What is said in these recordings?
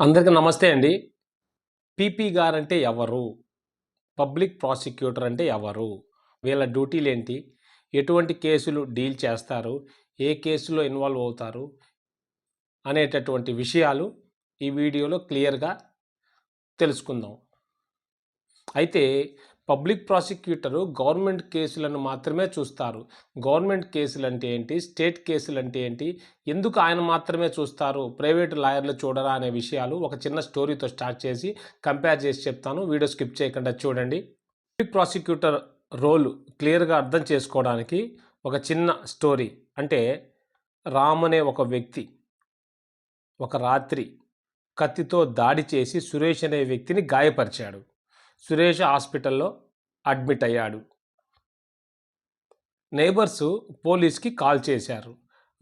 అందరికీ నమస్తే అండి. పీపీ గారంటే ఎవరు? పబ్లిక్ ప్రాసిక్యూటర్ అంటే ఎవరు? వీళ్ళ డ్యూటీలేంటి? ఎటువంటి కేసులు డీల్ చేస్తారు? ఏ కేసులో ఇన్వాల్వ్ అవుతారు? అనేటటువంటి విషయాలు ఈ వీడియోలో క్లియర్‌గా తెలుసుకుందాం. అయితే పబ్లిక్ ప్రాసిక్యూటరు గవర్నమెంట్ కేసులను మాత్రమే చూస్తారు. గవర్నమెంట్ కేసులంటే ఏంటి? స్టేట్ కేసులంటే ఏంటి? ఎందుకు ఆయన మాత్రమే చూస్తారు? ప్రైవేట్ లాయర్లు చూడరా? అనే విషయాలు ఒక చిన్న స్టోరీతో స్టార్ట్ చేసి కంపేర్ చేసి చెప్తాను. వీడియో స్కిప్ చేయకుండా చూడండి. పబ్లిక్ ప్రాసిక్యూటర్ రోల్ క్లియర్‌గా అర్థం చేసుకోవడానికి ఒక చిన్న స్టోరీ. అంటే రామ్ అనే ఒక వ్యక్తి ఒక రాత్రి కత్తితో దాడి చేసి సురేష్ అనే వ్యక్తిని గాయపరిచాడు. సురేష్ హాస్పిటల్లో అడ్మిట్ అయ్యాడు. నైబర్సు పోలీస్‌కి కాల్ చేశారు.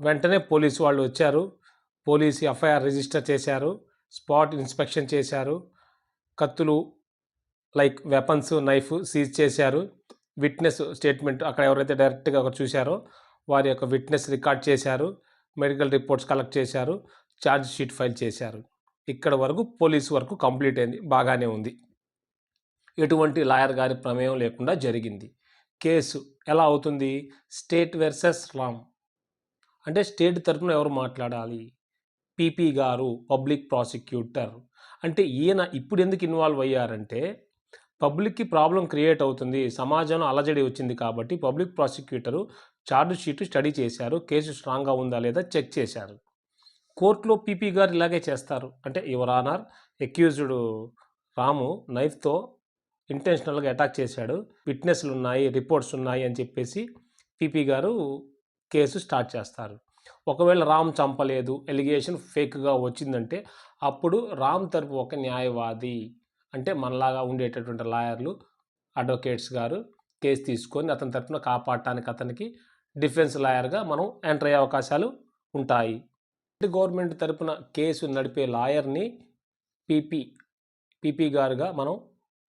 వెంటనే పోలీసు వాళ్ళు వచ్చారు. పోలీసు ఎఫ్ఐఆర్ రిజిస్టర్ చేశారు. స్పాట్ ఇన్స్పెక్షన్ చేశారు. కత్తులు లైక్ వెపన్స్, నైఫ్ సీజ్ చేశారు. విట్నెస్ స్టేట్మెంట్ అక్కడ ఎవరైతే డైరెక్ట్‌గా చూశారో వారి యొక్క విట్నెస్ రికార్డ్ చేశారు. మెడికల్ రిపోర్ట్స్ కలెక్ట్ చేశారు. ఛార్జ్ షీట్ ఫైల్ చేశారు. ఇక్కడ వరకు పోలీసు వర్క్ కంప్లీట్ అయింది. బాగానే ఉంది. ఎటువంటి లాయర్ గారి ప్రమేయం లేకుండా జరిగింది. కేసు ఎలా అవుతుంది? State versus Ram. అంటే స్టేట్ తరపున ఎవరు మాట్లాడాలి? పీపీ గారు, పబ్లిక్ ప్రాసిక్యూటర్. అంటే ఈయన ఇప్పుడు ఎందుకు ఇన్వాల్వ్ అయ్యారంటే పబ్లిక్‌కి ప్రాబ్లమ్ క్రియేట్ అవుతుంది. సమాజంలో అలజడి వచ్చింది కాబట్టి public prosecutor charge sheet study చేశారు. కేసు స్ట్రాంగ్‌గా ఉందా లేదా చెక్ చేశారు. కోర్టులో పీపీ గారు ఇలాగే చేస్తారు. అంటే యువర్ ఆనర్, అక్యూజ్డ్ రాము నైఫ్‌తో ఇంటెన్షనల్‌గా అటాక్ చేశాడు. విట్నెస్‌లు ఉన్నాయి, రిపోర్ట్స్ ఉన్నాయి అని చెప్పేసి పీపీ గారు కేసు స్టార్ట్ చేస్తారు. ఒకవేళ రామ్ చంపలేదు, ఎలిగేషన్ ఫేక్‌గా వచ్చిందంటే అప్పుడు రామ్ తరపు ఒక న్యాయవాది అంటే మనలాగా ఉండేటటువంటి లాయర్లు, అడ్వకేట్స్ గారు కేసు తీసుకొని అతని తరపున కాపాడటానికి అతనికి డిఫెన్స్ లాయర్‌గా మనం ఎంటర్ అయ్యే అవకాశాలు ఉంటాయి. గవర్నమెంట్ తరపున కేసు నడిపే లాయర్‌ని పీపీ గారుగా మనం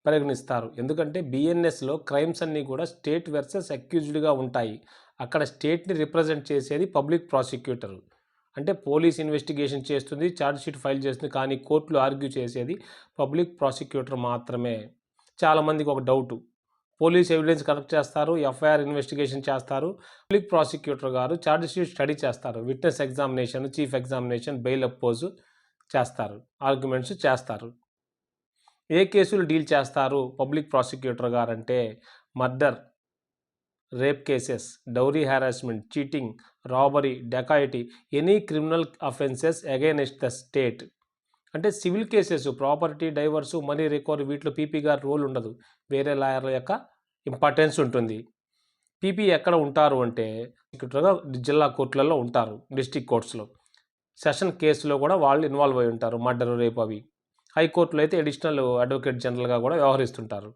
పరిగణిస్తారు. ఎందుకంటే బిఎన్ఎస్‌లో క్రైమ్స్ అన్నీ కూడా స్టేట్ వర్సెస్ అక్యూజ్డ్‌గా ఉంటాయి. అక్కడ స్టేట్‌ని రిప్రజెంట్ చేసేది పబ్లిక్ ప్రాసిక్యూటర్. అంటే పోలీస్ ఇన్వెస్టిగేషన్ చేస్తుంది, ఛార్జ్ షీట్ ఫైల్ చేస్తుంది. కానీ కోర్టులో ఆర్గ్యూ చేసేది పబ్లిక్ ప్రాసిక్యూటర్ మాత్రమే. చాలామందికి ఒక డౌటు. పోలీస్ ఎవిడెన్స్ కలెక్ట్ చేస్తారు, ఎఫ్ఐఆర్ ఇన్వెస్టిగేషన్ చేస్తారు. పబ్లిక్ ప్రాసిక్యూటర్ గారు ఛార్జ్ షీట్ స్టడీ చేస్తారు. Witness examination, chief examination, bail oppose చేస్తారు, ఆర్గ్యుమెంట్స్ చేస్తారు. ఏ కేసులు డీల్ చేస్తారు పబ్లిక్ ప్రాసిక్యూటర్ గారంటే murder, rape cases, dowry harassment, cheating, robbery, dacoity, any criminal offences against the state. అంటే civil cases, property divorce, money recovery వీటిలో PP గారి role ఉండదు. వేరే లాయర్ల యొక్క ఇంపార్టెన్స్ ఉంటుంది. పీపీ ఎక్కడ ఉంటారు అంటే జిల్లా కోర్టులలో ఉంటారు, డిస్ట్రిక్ట్ కోర్ట్స్లో. సెషన్ కేసులో కూడా వాళ్ళు ఇన్వాల్వ్ అయి ఉంటారు, మర్డర్, రేప్ అవి. హైకోర్టులో అయితే అడిషనల్ అడ్వకేట్ జనరల్గా కూడా వ్యవహరిస్తుంటారు.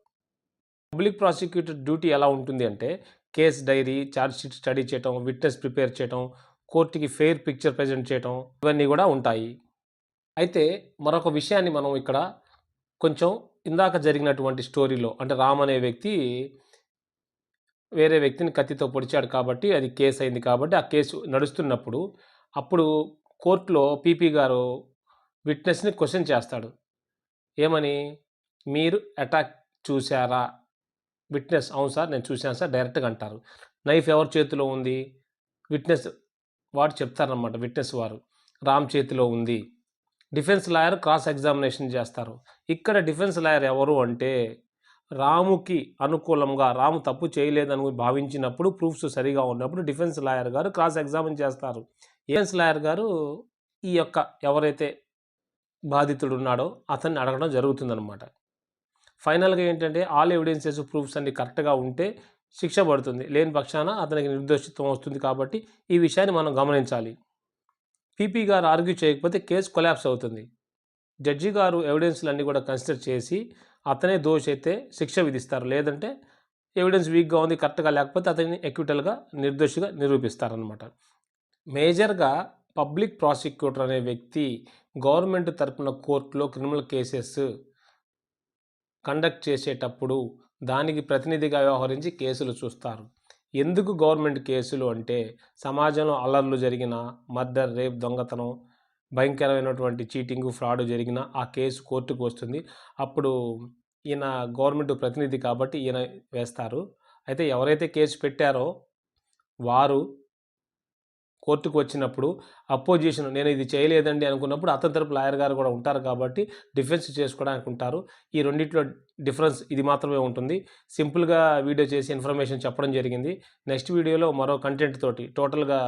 పబ్లిక్ ప్రాసిక్యూటర్ డ్యూటీ ఎలా ఉంటుంది అంటే case dairy, charge sheet study చేయటం, విట్నెస్ ప్రిపేర్ చేయటం, కోర్టుకి ఫెయిర్ పిక్చర్ ప్రజెంట్ చేయటం ఇవన్నీ కూడా ఉంటాయి. అయితే మరొక విషయాన్ని మనం ఇక్కడ కొంచెం ఇందాక జరిగినటువంటి స్టోరీలో అంటే రామ్ అనే వ్యక్తి వేరే వ్యక్తిని కత్తితో పొడిచాడు కాబట్టి అది కేసు అయింది కాబట్టి ఆ కేసు నడుస్తున్నప్పుడు అప్పుడు కోర్టులో పీపీ గారు విట్నెస్ని క్వశ్చన్ చేస్తాడు. ఏమని? మీరు అటాక్ చూసారా? విట్నెస్ అవును సార్ నేను చూశాను సార్ డైరెక్ట్‌గా అంటారు. నైఫ్ ఎవరి చేతిలో ఉంది? విట్నెస్ వాడు చెప్తారనమాట. విట్నెస్ వారు రామ్ చేతిలో ఉంది. డిఫెన్స్ లాయర్ క్రాస్ ఎగ్జామినేషన్ చేస్తారు. ఇక్కడ డిఫెన్స్ లాయర్ ఎవరు అంటే రాముకి అనుకూలంగా రాము తప్పు చేయలేదని భావించినప్పుడు ప్రూఫ్స్ సరిగా ఉన్నప్పుడు డిఫెన్స్ లాయర్ గారు క్రాస్ ఎగ్జామిన్ చేస్తారు. డిఫెన్స్ లాయర్ గారు ఈ యొక్క ఎవరైతే బాధితుడు ఉన్నాడో అతన్ని అడగడం జరుగుతుందనమాట. ఫైనల్‌గా ఏంటంటే ఆల్ ఎవిడెన్సెస్, ప్రూఫ్స్ అన్నీ కరెక్ట్‌గా ఉంటే శిక్ష పడుతుంది. లేని పక్షాన అతనికి నిర్దోషిత్వం వస్తుంది కాబట్టి ఈ విషయాన్ని మనం గమనించాలి. పీపీ గారు ఆర్గ్యూ చేయకపోతే కేసు కొలాప్స్ అవుతుంది. జడ్జి గారు ఎవిడెన్స్‌లన్నీ కూడా కన్సిడర్ చేసి అతనే దోషి అయితే శిక్ష విధిస్తారు. లేదంటే ఎవిడెన్స్ వీక్‌గా ఉంది, కరెక్ట్‌గా లేకపోతే అతన్ని ఎక్విటల్‌గా నిర్దోషిగా నిరూపిస్తారనమాట. మేజర్‌గా పబ్లిక్ ప్రాసిక్యూటర్ అనే వ్యక్తి గవర్నమెంట్ తరపున కోర్టులో క్రిమినల్ కేసెస్ కండక్ట్ చేసేటప్పుడు దానికి ప్రతినిధిగా వ్యవహరించి కేసులు చూస్తారు. ఎందుకు గవర్నమెంట్ కేసులు అంటే సమాజంలో అల్లర్లు జరిగిన మర్డర్, రేప్, దొంగతనం, భయంకరమైనటువంటి చీటింగు, ఫ్రాడ్ జరిగిన ఆ కేసు కోర్టుకు వస్తుంది. అప్పుడు ఈయన గవర్నమెంట్ ప్రతినిధి కాబట్టి ఈయన వేస్తారు. అయితే ఎవరైతే కేసు పెట్టారో వారు కోర్టుకు వచ్చినప్పుడు అపోజిషన్ నేను ఇది చేయలేదండి అనుకున్నప్పుడు అతని తరపు లాయర్ గారు కూడా ఉంటారు కాబట్టి డిఫెన్స్ చేసుకోవడానికి ఉంటారు. ఈ రెండిట్లో డిఫరెన్స్ ఇది మాత్రమే ఉంటుంది. సింపుల్గా వీడియో చేసి ఇన్ఫర్మేషన్ చెప్పడం జరిగింది. నెక్స్ట్ వీడియోలో మరో కంటెంట్ తోటి టోటల్గా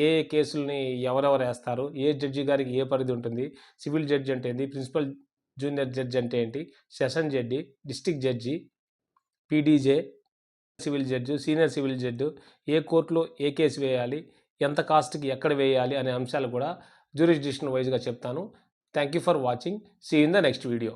ఏ ఏ కేసుల్ని ఎవరెవరు వేస్తారు, ఏ జడ్జి గారికి ఏ పరిధి ఉంటుంది, సివిల్ జడ్జి అంటే ఏంటి, ప్రిన్సిపల్ జూనియర్ జడ్జి అంటే ఏంటి, session judge, district judge, PDJ, civil judge, senior civil judge, ఏ కోర్టులో ఏ కేసు వేయాలి, ఎంత కాస్ట్కి ఎక్కడ వేయాలి అనే అంశాలు కూడా జ్యూరిస్డిక్షన్ వైజ్గా చెప్తాను. Thank you for watching. See in the next video.